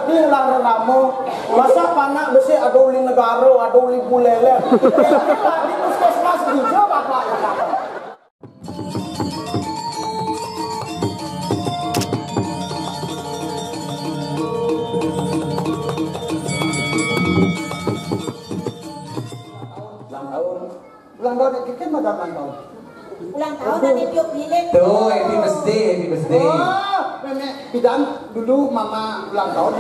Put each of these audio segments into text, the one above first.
ngerti lah renamu. Masa panak besi ada uli negara, ada uli bulele. Di puskesmas hijau bapak. Ulang tahun kikin mah ulang tahun. Ulang tahun tadi tiup lilin. Tuh, happy birthday. Oh, nenek Bidan dulu mama ulang tahun.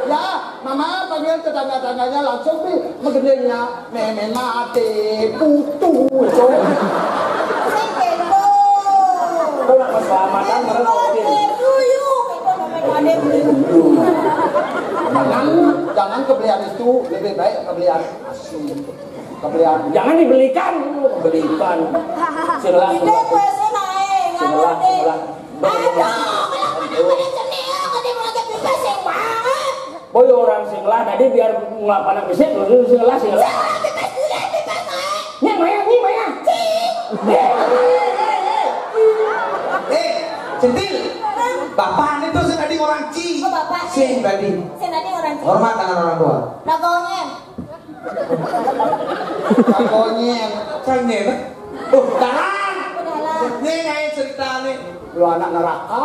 Ya, mama panggil tetangga-tangganya langsung nih megeningnya nenek mati putu. Saya kendo. Itu nak keselamatan mereka mungkin. Jangan kebelian itu lebih baik kebelian asli. Kebelian jangan dibelikan. Sebelah. Boy orang sebelah tadi biar ngelapan bisa dulu sebelah. Nih Maya. Centil. Bapak itu tadi orang Ci. Oh bapak. Sing tadi. Sing tadi orang Ci. Hormat dengan orang tua. Lakonyen. Cengnya kan? Oh, dalan. Udah Nih kayak cerita nih. Lu anak neraka.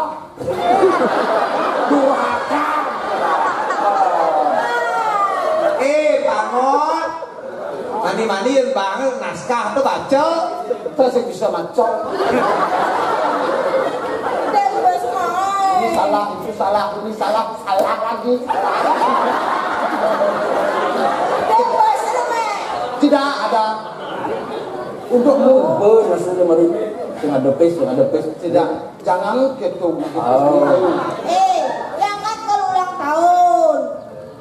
Durhaka. Bangun. Mandi yang bangun naskah tuh baca. Terus yang bisa macam. Ini salah lagi. Tidak ada untukmu. Sudah mari. Dengan depes. Tidak, jangan gitu. Jangan kalau ulang tahun.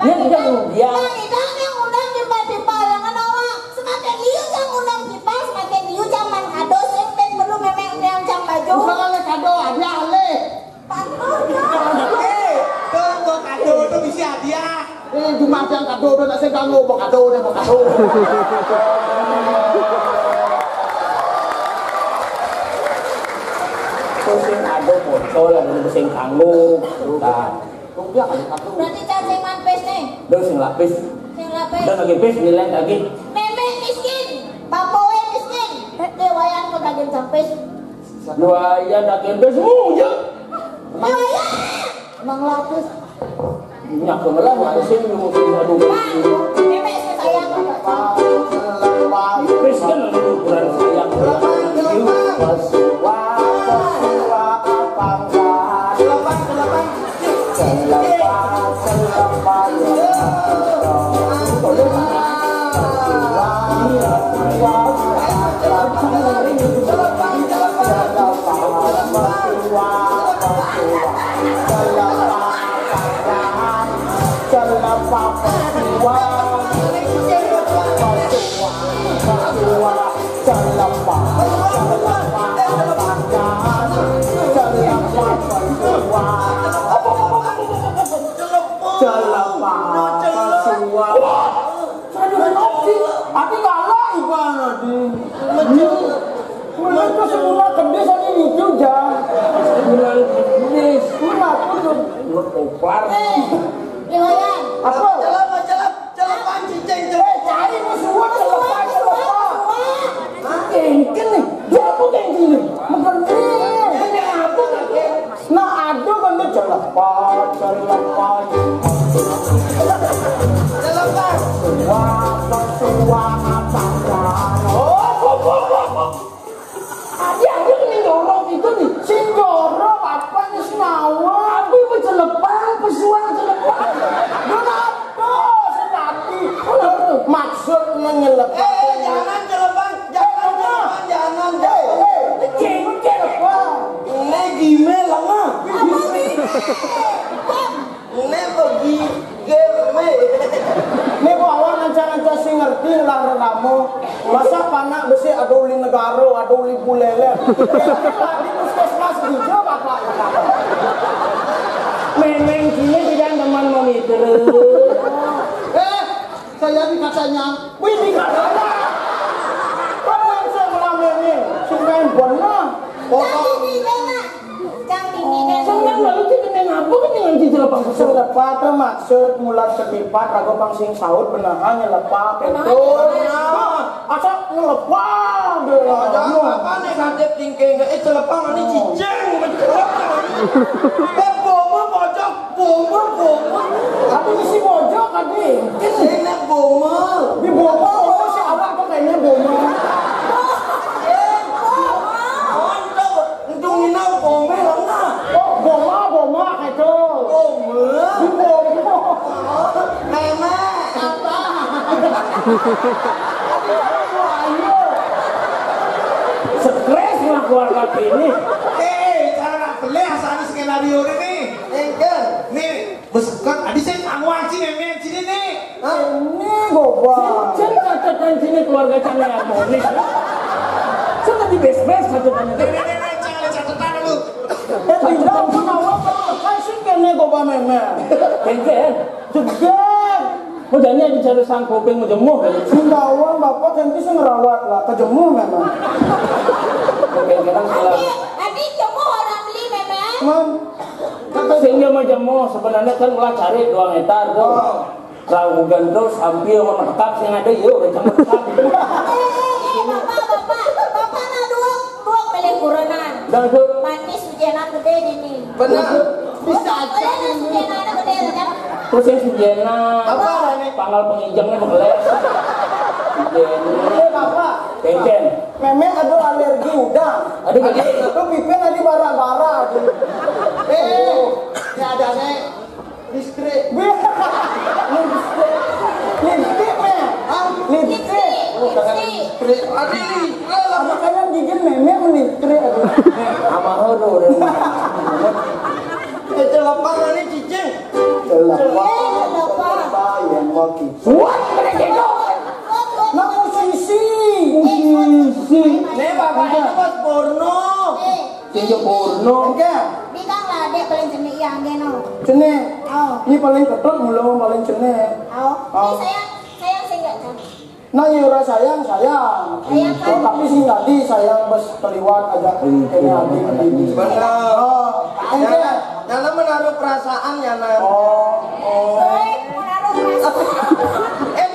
Bang Idang yang undang Cipa jangan awak. Semakin liu yang undang Cipa, semakin liu jangan kado sing ben perlu memang undang jam baju. Bukan oleh kado ada ale. Tunggu kado itu bisa hadiah. Cuma yang kado udah nak seganggu mau kado. Pusing kado bocor lah dulu pusing kanggu. Dia ada kado. Berarti cacing manpes nih. Sing lapis. Dan lagi pes nilai lagi. Meme miskin, bapoe miskin. Dewayan kok daging campes. Buaya daging pes ya. Emang lapis. Nyak kemelah masih musim aduh. Meme sayang Pes kan ukuran sayang. Tapi kalah ibarat di Bulan itu semula kedis aja lucu jah. Bulan kedis, bulan oplar. Dewayan. Apa? Celepan cincin. Cari musuhan celepan. Kengken nih, dia apa kengken nih? Bukan ini apa nih? Nah ada kan dia celepan. Ada yang dorong itu nih, sing dorong apa nih senawa? Tapi pejelepang, pesuang celepan. Kenapa? Senati. Maksud menyelepang. Jangan celepan. Cengkel apa? Ini gimel lama. Ini pergi game. Ini bawa nanca-nanca sing ngerti lah renamu. Masa panak besi ada uli negara, ada uli bulele. Di puskesmas hijau bapak. Memang gini tidak teman mami terus. Saya dikatanya, wih dikatanya. Kapan saya melamani? Sungai benar. Cang tinggi deh. Senang lalu sih kena apa? Apa kan yang di jelepang selepa itu maksud mulat selipat rago pangsing saut benahan nyelepa betul. Asal nyelepa deh. Apa negatif thinking? Celepang ini cicing, bomo pojok, bomo. Tapi isi pojok tadi. Ini bomo. Di bomo si awak kok kayaknya bomo. Bomo kayak itu. Di bomo. Meme. Apa? Stres lah keluarga ini. Cara beli asal skenario ini. Engkel. Nih, besok adi saya tangwang sini meme sini nih. Ini goba. Jadi catatan sini keluarga kami harmonis. Sudah di base-base catatannya. Nih, jangan catatan dulu. Tidak pun awak kan sih kene goba meme. Kengken. Juga. Mudahnya bicara sang kuping menjemuh kan. Sindawang bapak ganti sing ngerawat lah kejemuh memang. Kengkenan salah. Adi jemuh orang beli memang. Man. Sehingga menjemuh sebenarnya kan ulah cari 2 meter tuh. Kalau terus hampir menekap sing ada yuk rencana tekap. Bapak na dua beli kurenan. Dan itu Manis hujanan gede ini. Benar. Bisa aja. Hujanan gede kan. terus yang si Jena Apa ini? panggal pengijangnya bekeles. Jena Bapak. Kengken. Meme ada alergi udang. Ada gede. Lu pipin ada bara-bara. Ya ada nih. Listrik. Lipstick me. Lipstick. Listrik. Ada Ada kalian gigit meme lipstick. Sama horo. Celepang ini cicing. Celepang yang mati. What? Nah musisi. Nih bapak itu pas porno. Tinjau porno. Bilang lah dia paling jenis yang geno. Cene. Ini paling ketok mulu paling cene. Ini sayang sih enggak kan? Nah yura sayang. Sayang kan? Tapi sih tadi sayang bos keliwat agak ini adi. Benar. Enggak. Nyana menaruh perasaan Nyana.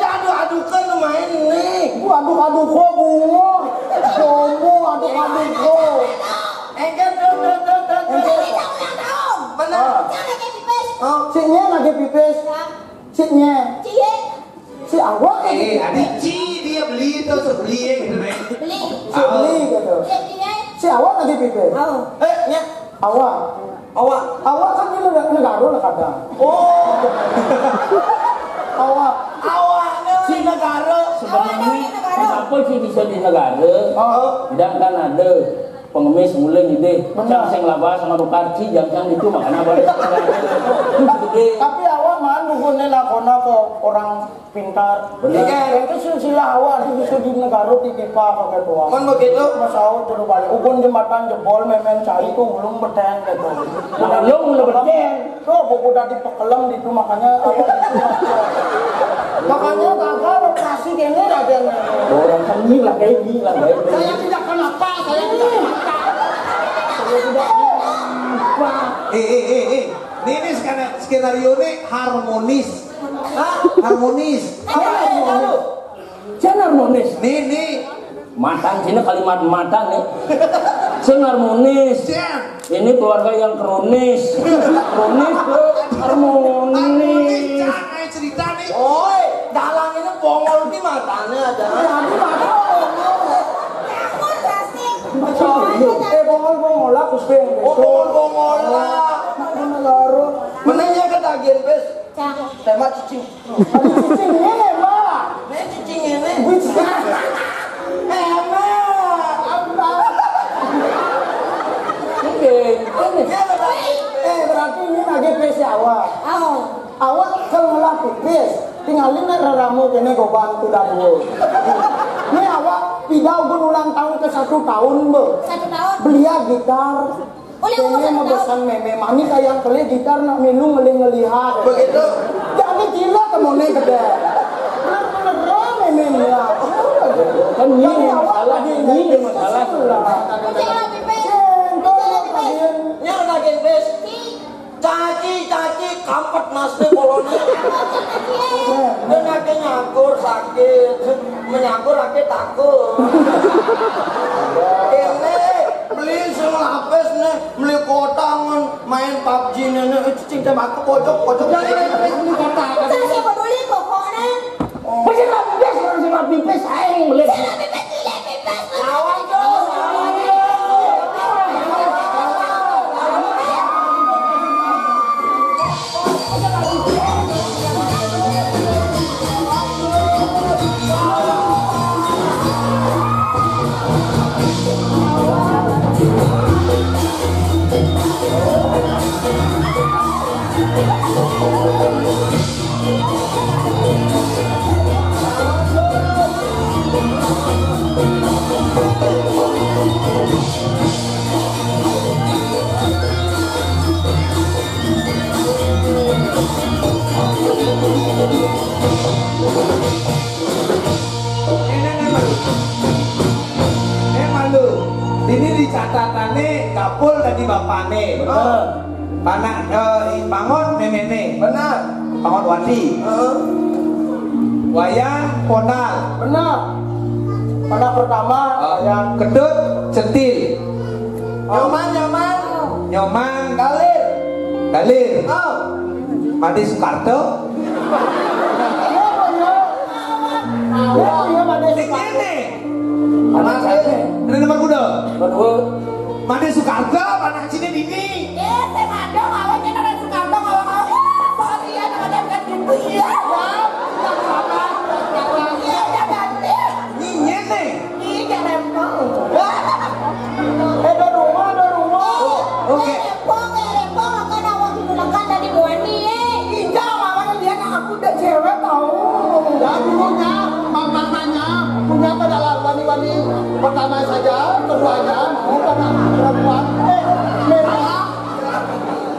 Adu-adukan main nih. Aduh kok bungo. Bungo aduh kok. Enggan benar. Siknya lagi pipis. Siknya. Si awak Adik dia beli itu sebeli gitu nih. si beli gitu. Si awak lagi pipis. Nya Awak kan ini negara lah kadang. Oh. Awak Si negara. Sebenarnya kenapa sih bisa di negara? Dan kan ada pengemis mulai gede, jam sing laba sama rukarci, jam itu makanya boleh. tapi awak mah nuhunnya lakona kok orang pintar. Benar. Itu silsilah awak bisa di negara di pipa pakai tua. Kan begitu. Masau terus balik. Ukun jembatan jebol memen cari tuh ulung beteng gitu. Ulung beteng. Tuh buku tadi pekelem itu makanya awak itu makanya gagal operasi kayaknya ada yang Orang kanyi lah kayak gini lah. saya tidak kenapa saya tidak kenapa. Ini skenario ini harmonis. Harmonis. Jangan harmonis. Nih. Matang sini kalimat matang nih. Sing harmonis. Ini keluarga yang kronis. Kronis tuh harmonis. Jangan cerita nih. Oi, dalang ini bongol di matanya ada. Bongol lah kusping. Bongol lah. Menanya ke tagihan bes. Tema cicing. Cicing ini mah. Nih cicing ini. Berarti ini lagi pesi awak. Awak kalau ngelah pipis, tinggalin ramu kene go bantu dapur. Ini awak pidau pun ulang tahun ke 1 tahun be. 1 tahun. Belia gitar. Kene mau pesan meme mani kayak kali gitar nak minum ngelihat. Begitu. Jadi gila kemone gede. Bener-bener meme ya. Kan ini masalah. Ini masalah. Nya tagihan bes. Caci kampet nasi koloni. Dia nake nyakur sakit, menyakur lagi takut. Ini beli semua lapis nih, beli kotangan, main PUBG nih, cicing tembak pojok. Beli kotak. Saya sih peduli pokoknya. Masih lapis, masih lapis aing beli. Lawan tuh. Malu. Ini di catatannya kapul tadi bapakne. Bener. Panak bangun memene. Benar. Bangun wadi. Wayan ponal. Benar. Pada pertama yang Kedut centil. nyoman Nyoman kalir. Dalir. Oh. Madi Soekarto. Iya pada Ini. Anak saya Ini nomor kuda. kedua Madi Soekarto anak sini dini. Saya mandang awalnya ada Soekarno awal-awal. Sorry ya, ada kan gitu ya. Iya, udah ganti. Ini nih. Iya, rempong. Ada rumah. Oke. Rempong, akan awal dulu lekan dari Buani ya. Iya, makanya dia aku udah cewek tahu. Ya dulunya, mamanya punya adalah wani-wani pertama saja, keduanya mau karena perempuan. Merah.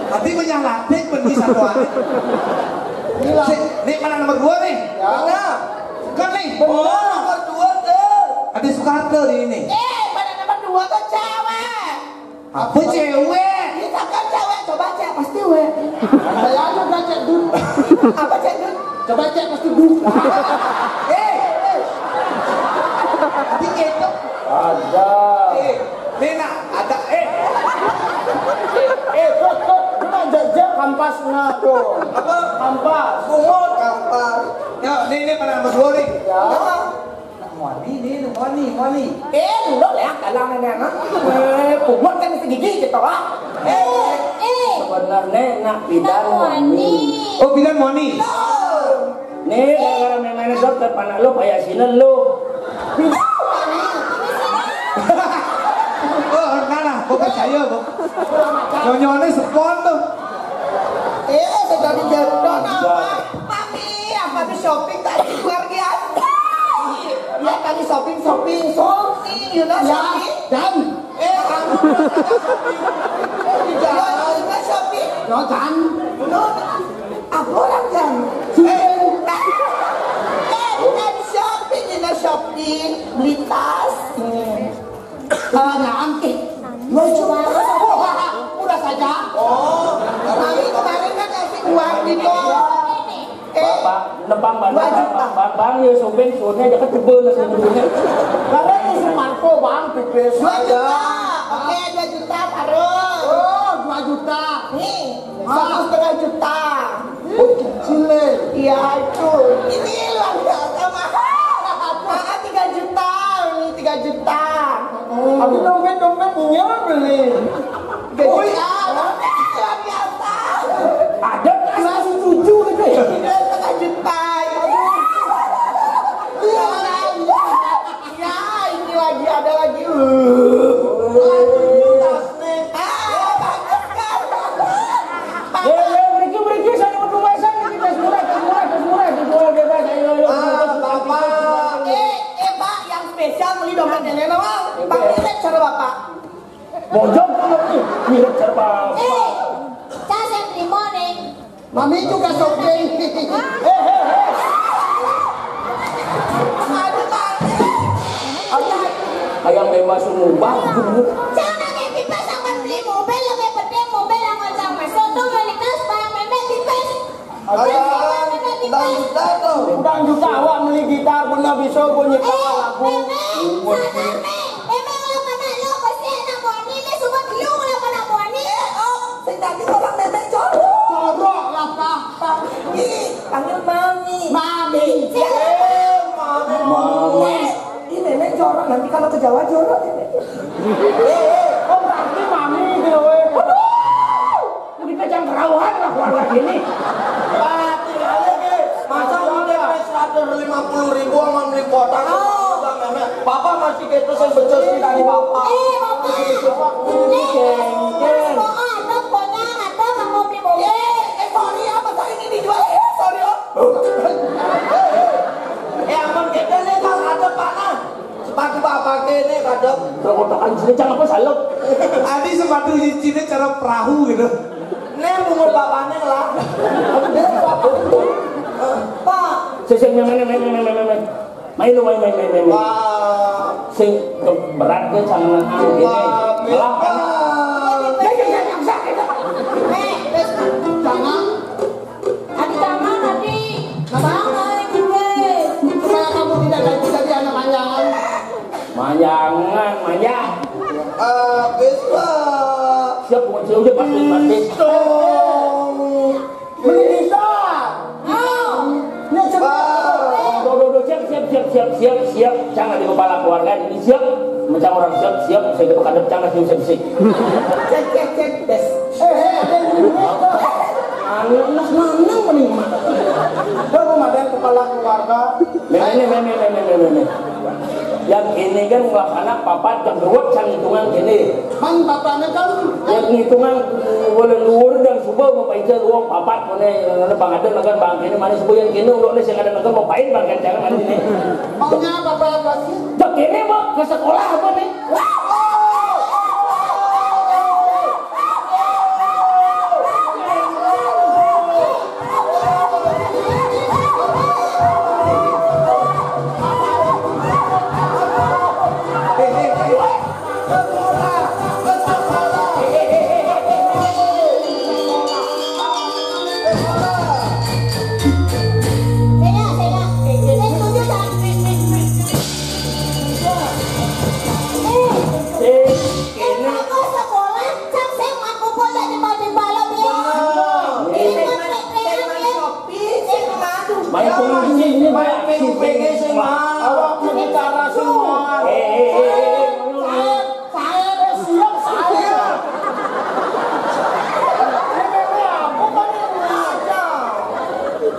Nanti menyalatin pergi satuan. Gila. Nih mana nomor 2 nih? Ya. Kan nih. Benar, nomor 2 tuh. Ada Soekarto di ini. Pada nomor 2 kan cewek. Apa cewek? Kita kan cewek, coba cek pasti we. Saya juga cek dulu. Apa cek dulu? Coba cek pasti dulu. Di itu. ada. Nena ada Cuma jajak kampasnya tuh. apa? Kampas. Kumut kampas. Ya, ini mana nomor 2 nih? Ya. Wani. Lu lihat dalam nenek. Kumut kan mesti gigi gitu lah. Sebenarnya nak bidan wani. Oh, bilang Wani. Nih gara-gara memangnya dokter panak lu kayak sini lu. Oh, nana, kok percaya, Bu? Nyonya sepon tuh. Tadi jadon Mami, apa di shopping tadi luar biasa. ya tadi shopping, You know shopping? dan Kamu shopping? no kan Apa orang kan? Bukan shopping, you know shopping. Beli tas. salahnya antik Lucu udah saja Mami kemarin kan kasih uang di tol. Bapak nebang bang ya sobeng surnya aja ketebel lah sebenarnya. karena ini Sumarko bang pipis 2 juta. Oke, 2 juta taruh. oh 2 juta Nih, 1,5 juta. kecil nih Iya itu. Ini luar biasa mahal. 3 juta. Ini 3 juta. tapi dompetnya beli 3 juta. Luar biasa. Ada kasih cucu gitu ya. 3 juta. Ya, ini lagi ada lagi. Bagus kan? Beriki saya mau rumah saya kita murah dijual bebas ayo. Bapak Pak, yang spesial beli dompet nenek bang. Pak, mirip cara bapak. Bojong nih, mirip serba. Saya yang terima nih. mami juga shopping Aduh, Pak. Ayam bebas umubah. Sana kayak pipa sama beli mobil, lebih penting mobil yang sama. Soto balik tas, bayang memek pipa Udang juta awak beli gitar bener bisa bunyi kapal lagu. Corok lah Pak. Panggil mami. Mami. Ini nenek jorok nanti kalau ke Jawa jorok. Oh berarti mami gitu weh. Ini kejang kerawuhan lah keluarga gini. Pak tinggalnya ke. Masa udah 150.000 sama beli kotak. Papa masih gitu saya becos dari papa. Sorry apa saya ini dijual? Sorry aman kita nih kan ada panas. Sepatu bapak ini kadang. Kotakan sini jangan apa salep. Adi sepatu cincinnya cara perahu gitu. Nih umur bapaknya lah. Pak. Sing main. Wah. Sing berat ke jangan gini. Malah kan. Jangan. Adi jangan Adi. Supaya kamu tidak jadi anak manjangan. Manjang. Bisa. Siap bukan sih udah pasti. Bisa. Siap. Jangan di kepala keluarga ini siap. Macam orang siap. Saya ketuk adep jangan sih. Cek. Des. Ada yang ini. Anak menang menikmat. Baru ada kepala keluarga. Meme. Yang ini kan melaksanakan papat yang berwet yang hitungan gini. Man bapaknya kan. Yang hitungan boleh luar dan subuh mau pakai luang papat mana yang bang ada nakan bang ini mana subuh yang gini udah nih yang ada nakan mau pakai bang jangan mana ini. Maunya bapak apa sih? Tak gini mau ke sekolah apa nih?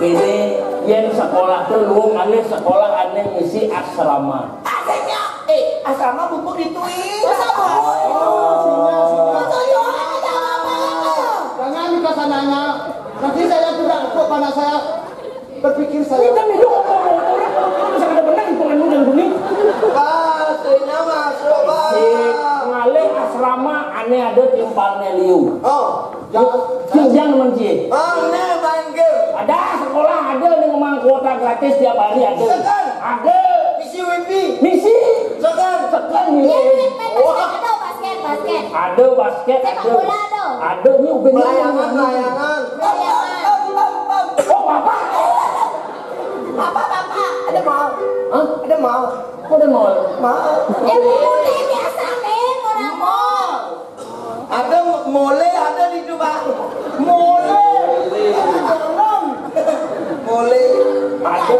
Ini yang sekolah tuh luang aneh sekolah aneh ngisi asrama. Asiknya, Asrama bubuk dituin. Jangan nikah sananya. Nanti saya tidak kok karena saya berpikir saya. Kita nih dong orang bisa ada benar hitungan lu dan kuning. Pastinya masuk pak. Si ngale asrama aneh ada timpalnya liu. Oh, jangan menci. Aneh manggil. Ada sekolah ada nih ngomong kuota gratis tiap hari ada. Sekan. Ada. Misi. Sekan nih. basket. Ada basket. Sepak bola ada. Ada nih uben. Layangan. Oh papa. Bapak. Ada mau. Hah? Ada mau. Kok ada mau? Mau. Mulai biasa nih orang mau. Ada mulai ada di Dubai. Mulai. Ada.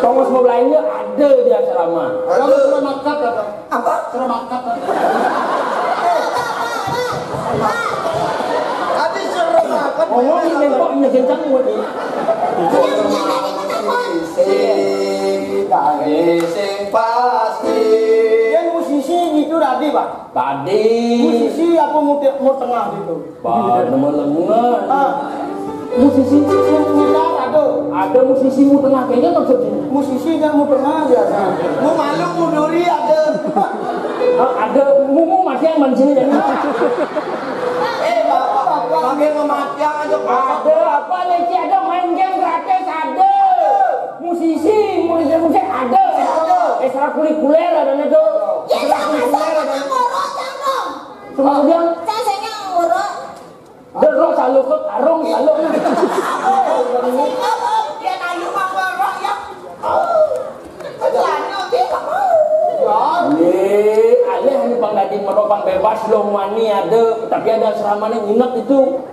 Tongos mau lainnya ada di asrama. Kalau sudah makat ada. Apa? Sudah makat. Ada sudah makat. Ngomong ini nempok ini kencang buat ini. Sing pasti. Yang musisi gitu tadi pak. Tadi. Musisi apa mau tengah gitu? Pada melengah. Musisi yang gitar ada musisi mu tengah kayaknya maksudnya. Musisi yang mau tengah biasa. Mau malu mau duri ada. Ada mu masih yang mancing ya. Bapak pakai kematian aja. Ada apa lagi ada main game gratis ada. Musisi ada. Ekstrakurikuler ada itu. Ekstrakurikuler ada. Kemudian Saya ngurut. Derok selalu ke karung selalu. pondok bebas Lomani ada, tapi ada asramanya nginep itu.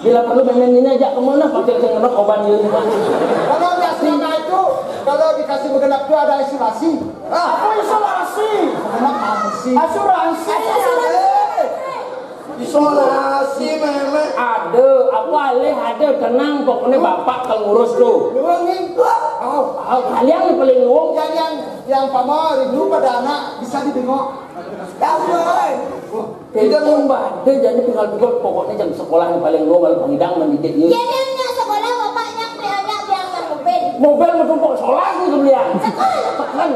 Bila perlu memang ini aja kemana pakai saya ngenak obat ini. Kalau di asrama itu, kalau dikasih bergenap itu ada isolasi. Apa isolasi? Bergenap apa sih? Asuransi. Isolasi memang ada, apa alih ada tenang pokoknya bapak kalau ngurus tuh. memang itu. Kalian yang paling ngomong Yang pamor itu pada anak bisa dibengok. tidak ngomong ada jadi tinggal juga pokoknya jam sekolah yang paling ngomong pengidang mendidik ini. Jadinya sekolah bapaknya prianya biangkan mobil. Mobil menumpuk sekolah sih kemudian. Tekan.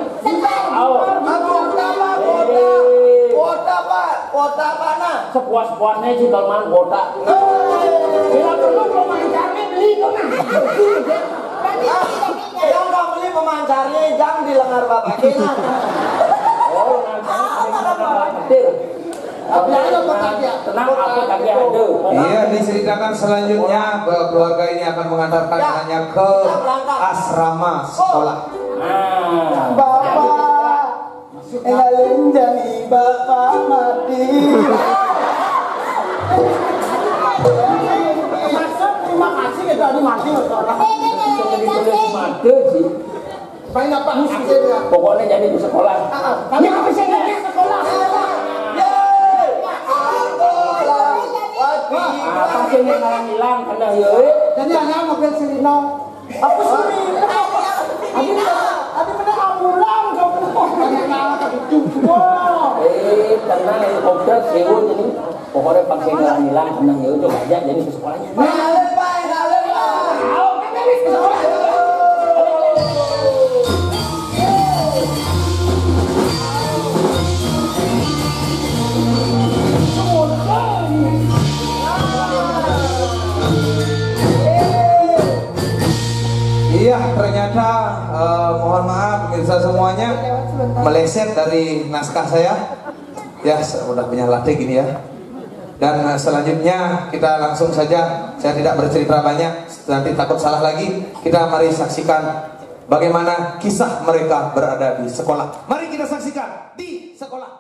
Kota mana? Sepuas-puasnya sih kalau main kota. Bila perlu pemancarnya beli tuh nah. Yang nggak beli pemancarnya, jangan di lengan bapak kita. Tenang, aku kaki ada. Iya, diceritakan selanjutnya bahwa keluarga ini akan mengantarkan anaknya ke asrama sekolah. Bapak, engalin jadi bapak mati. Terima kasih ya tadi mati. Mati sih. Main apa musiknya? Pokoknya jadi di sekolah. Kami apa sih di sekolah? Apa sih yang hilang karena ya? Jadi anak mobil Selino. Aku Selino. Abi bener ambulan kamu. Tenang helikopter sewu jadi pokoknya pakai hilang karena ya coba aja jadi ke sekolahnya. Iya, ternyata mohon maaf pemirsa semuanya meleset dari naskah saya. Ya, udah punya latih gini ya. Dan selanjutnya kita langsung saja, saya tidak bercerita banyak, nanti takut salah lagi. Kita mari saksikan bagaimana kisah mereka berada di sekolah. Mari kita saksikan di sekolah.